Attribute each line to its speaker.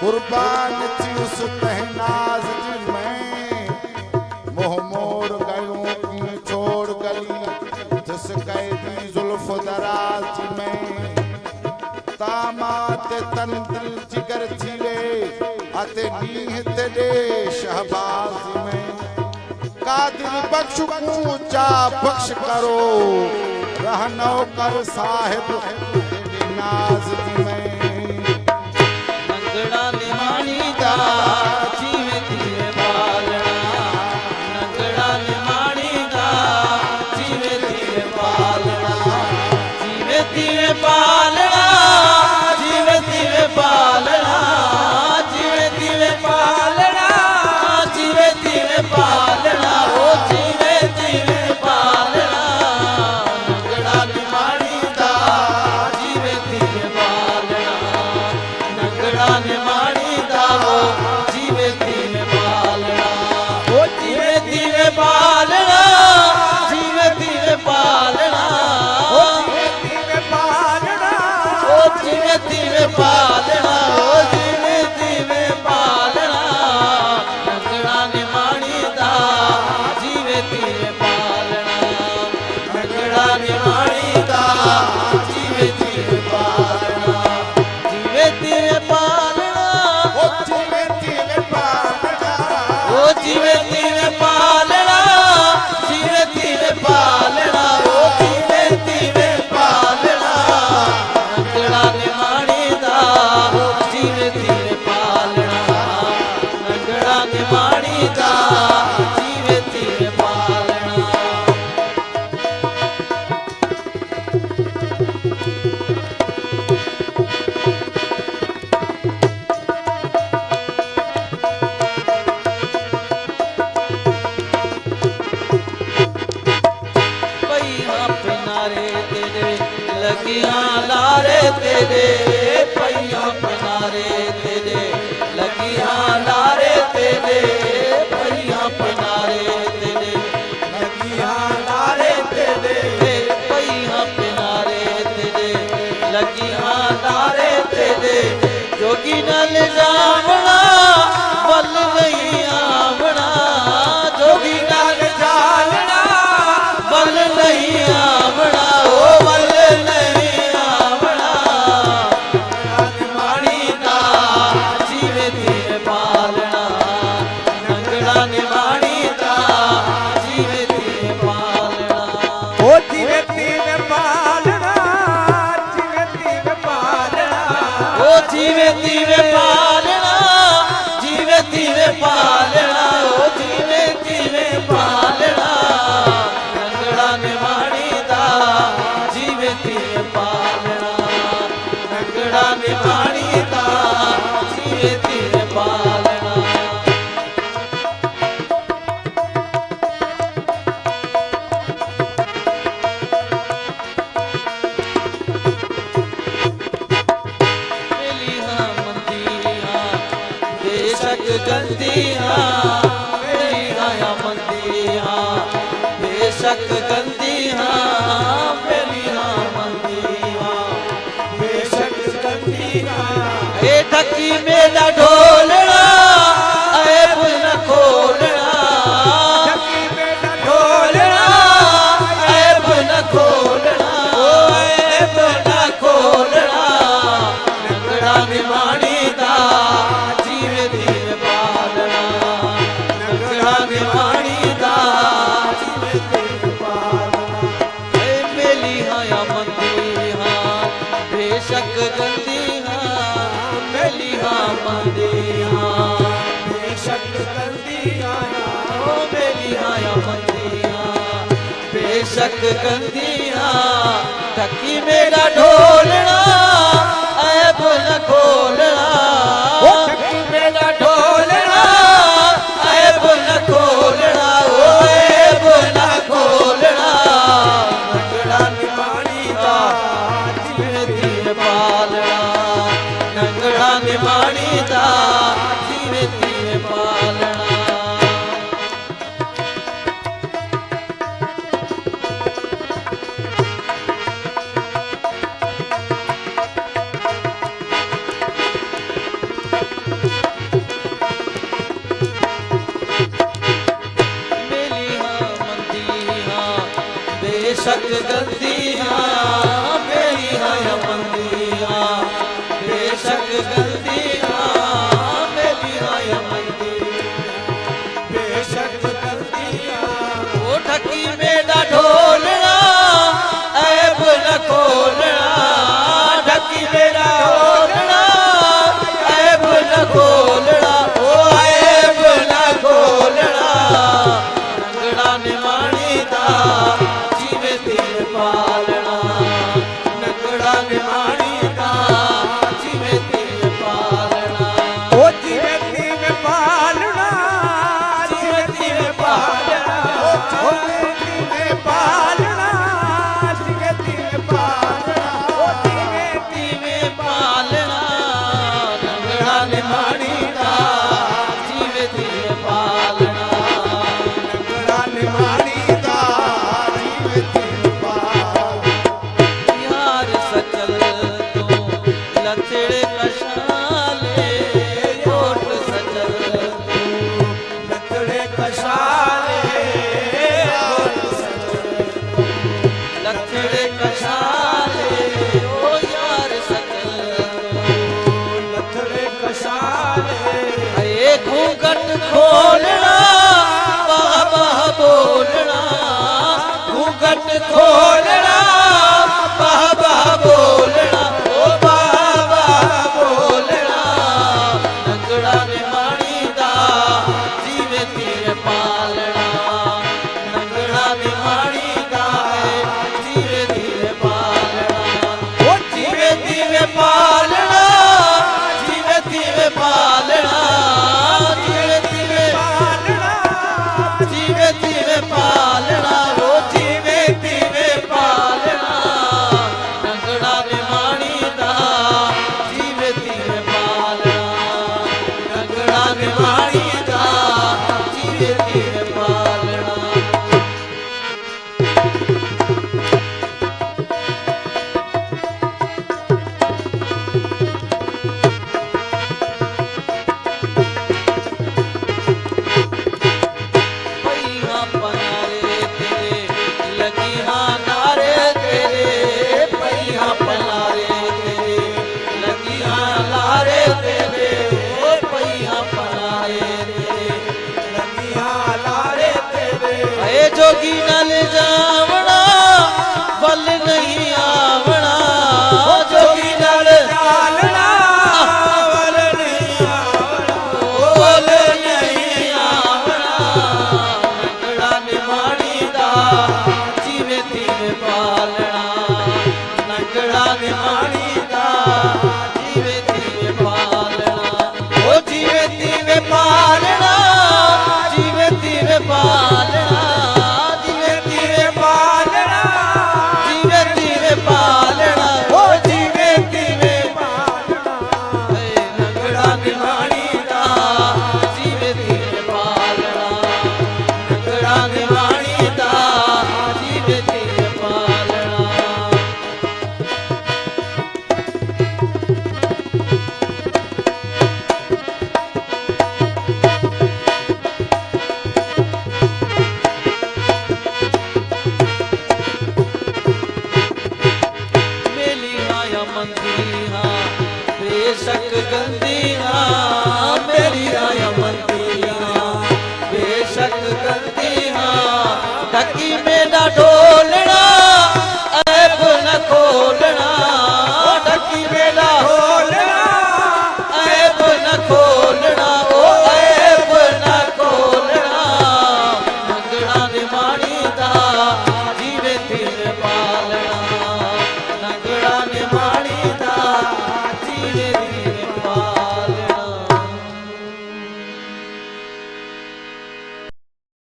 Speaker 1: कुर्बान थी उस तहनाज में मोह मोड़ गयो की छोड़ गली जिस कैदी जुल्फ दराज में तामात तन दिल जिगर थीवे अते नीह तेरे शहबाज में कादिर बख्श ऊंचा बख्श करो रहनो कर साहिब तेरे नाज में
Speaker 2: नंगड़ा निमाणी दा जीवे तीवे पालना नंगड़ा निमाणी दा जीवे तीवे पालना जीवे तीवे पालना जीवे तीवे पालना जीवे तीवे पालना जीवे तीवे पालना ओ जीवे तीवे पालना नंगड़ा निमाणी दा जीवे तीवे पालना नंगड़ा निमाणी दा जीवे तीवे पालना ओ जीवे तीवे पालना जीवे तीवे पालना ओ जीवे तीवे पालना ओ जीवे तीवे पालना ओ जीवे तीवे पालना नंगड़ा निमाणी दा जीवे तीवे पालना नंगड़ा निमाणी दा जीवे तीवे पालना जीवे तीवे पालना
Speaker 1: ओ जीवे तीवे पालना
Speaker 2: ओ जीवे तीवे पालना जीवे तीवे पालना ओ जीवे तीवे पालना नंगड़ा निमाणी दा जीवे तीवे पालना नंगड़ा निमाणी दा जीवे तीवे पालना पहिया पिनारे तेरे लगिया लारे तेरे पहिया पिनारे तेरे लगिया लारे तेरे पहिया पिनारे तेरे लगिया लारे तेरे पहिया पिनारे तेरे लगिया लारे तेरे जोगी नल जावना बल नहीं आवना जोगी नल जावना बल नहीं आवना ओ बल नहीं आवना निमाणी दा जीवे तीवे पालना नंगड़ा निमाणी दा जीवे तीवे पालना
Speaker 3: ओ जीवे तीवे पालना जीवे तीवे पालना
Speaker 2: ओ जीवे तीवे पालना जीवे तीवे पालना ओ जीवे तीवे पालना नंगड़ा निमाणी दा जीवे तीवे पालना नंगड़ा निमाणी दा जीवे तीवे पालना मिलिया मंदिया बेशक गंदिया मिलिया मंदिया बेशक गंदिया मिलिया मंदिया
Speaker 3: बेशक गंदिया
Speaker 2: ए ढकी मेरा ढोलना ऐब न खोलना
Speaker 3: ढकी मेरा ढोलना
Speaker 2: ऐब न खोलना ओ ऐब न खोलना नंगड़ा निमाणी दा जीवे तीवे पालना नंगड़ा निमाणी दा जीवे तीवे पालना ए मेली हाया मंदी हाँ बेशक गंदी हाँ मेली हाँ मंदी हाँ
Speaker 3: बेशक गंदिया
Speaker 2: ओ मेली हाया मंदी हाँ बेशक गंदी हाँ ढकी मेरा ढोलना ऐब न खोलना
Speaker 3: ओ ढकी मेरा ढोलना
Speaker 2: ऐब न खोलना ओ ऐब न खोलना नंगड़ा निमाणी दा जीवे तीवे पालना नंगड़ा निमाणी दा जीवे तीवे पालना ਬੇਸ਼ੱਕ ਗਲਤੀਆਂ ਮੇਰੀਆਂ ਮੰਦੀਆਂ ਬੇਸ਼ੱਕ ਗਲਤੀਆਂ ਮੇਰੀਆਂ ਮੰਦੀਆਂ
Speaker 3: ਬੇਸ਼ੱਕ ਗਲਤੀਆਂ
Speaker 2: ਉਹ ਠੱਕੀ ਮੇਰਾ ਢੋਲਣਾ ਐਬ ਨ ਖੋਲਣਾ ਠੱਕੀ ਮੇਰਾ ਢੋਲਣਾ ਐਬ ਨ ਖੋਲਣਾ ਉਹ ਐਬ ਨ ਖੋਲਣਾ ਨੰਗੜਾ ਨਿਮਾਣੀ ਦਾ ਜਿਵੇਂ ਤੀਰ ਪਾਲਣਾ ਨੰਗੜਾ ਨਿਮਾਣੀ ਦਾ ਜਿਵੇਂ ਤੀਰ ਪਾਲਣਾ
Speaker 3: ਉਹ ਜਿਵੇਂ ਤੀਵੇਂ ਪਾਲਣਾ ਜਿਵੇਂ ਤੀਵੇਂ ਪਾਲਣਾ ਉਹ ਜਿਵੇਂ ਤੀਵੇਂ ਪਾਲਣਾ ਜਿਵੇਂ ਤੀਵੇਂ ਪਾਲਣਾ ਉਹ ਜਿਵੇਂ
Speaker 2: ਤੀਵੇਂ ਪਾਲਣਾ ਨੰਗੜਾ ਨਿਮਾਣੀ ਦਾ ਜਿਵੇਂ ਤੀਰ ਪਾਲਣਾ
Speaker 3: ਨੰਗੜਾ ਨਿਮਾਣੀ ਦਾ
Speaker 1: ਜੀਵੇ ਤੀਰ ਪਾਲ
Speaker 2: ਯਾਰ ਸਚਲ ਤੋਂ ਲਥੜੇ ਕਸ਼ਾਲੇ ਕੋਟ ਸਚਲ
Speaker 3: ਲੱਤੜੇ ਕਸ਼ਾਲੇ
Speaker 2: ਲਥੜੇ ਕਸ਼ਾਲੇ ਓ ਯਾਰ ਸਚਲ
Speaker 3: ਲੱਤੜੇ ਕਸ਼ਾਲੇ
Speaker 2: ਏ ਘੂੰਘਟ ਖੋਲਣਾ ਬਾਹ ਬਾਹ ਬੋਲਣਾ ਘੂੰਘਟ ਖੋਲਣਾ ਬਾਹ ਬਾਹ ਬੋਲਣਾ ਓ ਬਾਹ ਬਾਹ ਬੋਲਣਾ ਨੰਗੜਾ ਨਿਮਾਣੀ ਦਾ ਜਿਵੇਂ ਤੀਰ ਪਾਲਣਾ ਨੰਗੜਾ ਨਿਮਾਣੀ ਦਾ ਜਿਵੇਂ ਤੀਰ ਪਾਲਣਾ ਓ ਜਿਵੇਂ ਤੀਵੇਂ ਪਾਲਣਾ ਜਿਵੇਂ ਤੀਵੇਂ ਪਾਲਣਾ ਜਿਵੇਂ ਤੀਵੇਂ
Speaker 3: ਪਾਲਣਾ
Speaker 2: ਜਿਵੇਂ ਤੀਵੇਂ ਪਾਲਣਾ ਉਹ ਜਿਵੇਂ ਤੀਵੇਂ ਪਾਲਣਾ ਨੰਗੜਾ ਨਿਮਾਣੀ ਦਾ ਜਿਵੇਂ ਤੀਵੇਂ ਪਾਲਣਾ ਨੰਗੜਾ ਨਿਮਾਣੀ ਦਾ ਜਿਵੇਂ ਤੀਵੇਂ ਪਾਲਣਾ ਪਈਆਂ ਪਨਾਰੇ ਤੇਰੇ ਲੱਗੀਆਂ ਨਾਰੇ ਤੇਰੇ ਪਈਆਂ ਪਨਾਰੇ ਤੇਰੇ ਲੱਗੀਆਂ ਲਾਰੇ ਤੇਰੇ ਓ ਪਈਆਂ ਪਨਾਰੇ ਤੇਰੇ
Speaker 3: ਲੱਗੀਆਂ ਲਾਰੇ ਤੇਰੇ
Speaker 2: ਏ ਜੋਗੀ ਨਾਲ ਜਾਵਣਾ ਵੱਲ ਨਹੀਂ ਆਵਣਾ ਜੋਗੀ ਨਾਲ
Speaker 3: ਚਾਲਣਾ ਵਲ ਨਹੀਂ ਆਵਣਾ
Speaker 2: ਵੱਲ ਨਹੀਂ ਆਵਣਾ ਨੰਗੜਾ ਨਿਮਾਣੀ ਦਾ ਜਿਵੇਂ ਤੀਵੇਂ ਪਾਲਣਾ ਨੰਗੜਾ ਨਿਮਾਣੀ ਦਾ ਜਿਵੇਂ ਤੀਵੇਂ ਪਾਲਣਾ ਓ ਜਿਵੇਂ ਤੀਵੇਂ ਪਾਲਣਾ ਜਿਵੇਂ ਤੀਵੇਂ ਪਾਲਣਾ ਜਿਵੇਂ ਤੀਵੇਂ
Speaker 3: ਪਾਲਣਾ
Speaker 2: ਜਿਵੇਂ ਤੀਵੇਂ ਪਾਲਣਾ ਓ ਜਿਵੇਂ ਤੀਵੇਂ
Speaker 3: ਪਾਲਣਾ
Speaker 2: ਏ ਨੰਗੜਾ ਨਿਮਾਣੀ ਦਾ ਜਿਵੇਂ ਤੀਵੇਂ ਪਾਲਣਾ ਨੰਗੜਾ ਨਿਮਾਣੀ ਦਾ ਜਿਵੇਂ ਤੀਵੇਂ ਪਾਲਣਾ ਮੇਲੀਆਂ ਮੰਦੀਆਂ ਬੇਸ਼ੱਕ ਗੰਦੀਆਂ ਮੇਰੀਆਂ ਮੰਦੀਆਂ ਬੇਸ਼ੱਕ ਗੰਦੀਆਂ ਢੱਕੀ ਮੇਰਾ ਢੋਲਣਾ ਐਬ ਨ ਖੋਲਣਾ ਢੱਕੀ ਮੇਰਾ
Speaker 3: ਢੋਲਣਾ
Speaker 2: ਐਬ ਨ ਖੋਲਣਾ ਓ ਐਬ ਨ ਖੋਲਣਾ ਨੰਗੜਾ ਨਿਮਾਣੀ ਦਾ ਜਿਵੇਂ ਤੀਰ ਪਾਲਣਾ ਨੰਗੜਾ ਨਿਮਾਣੀ ਦਾ ਜਿਵੇਂ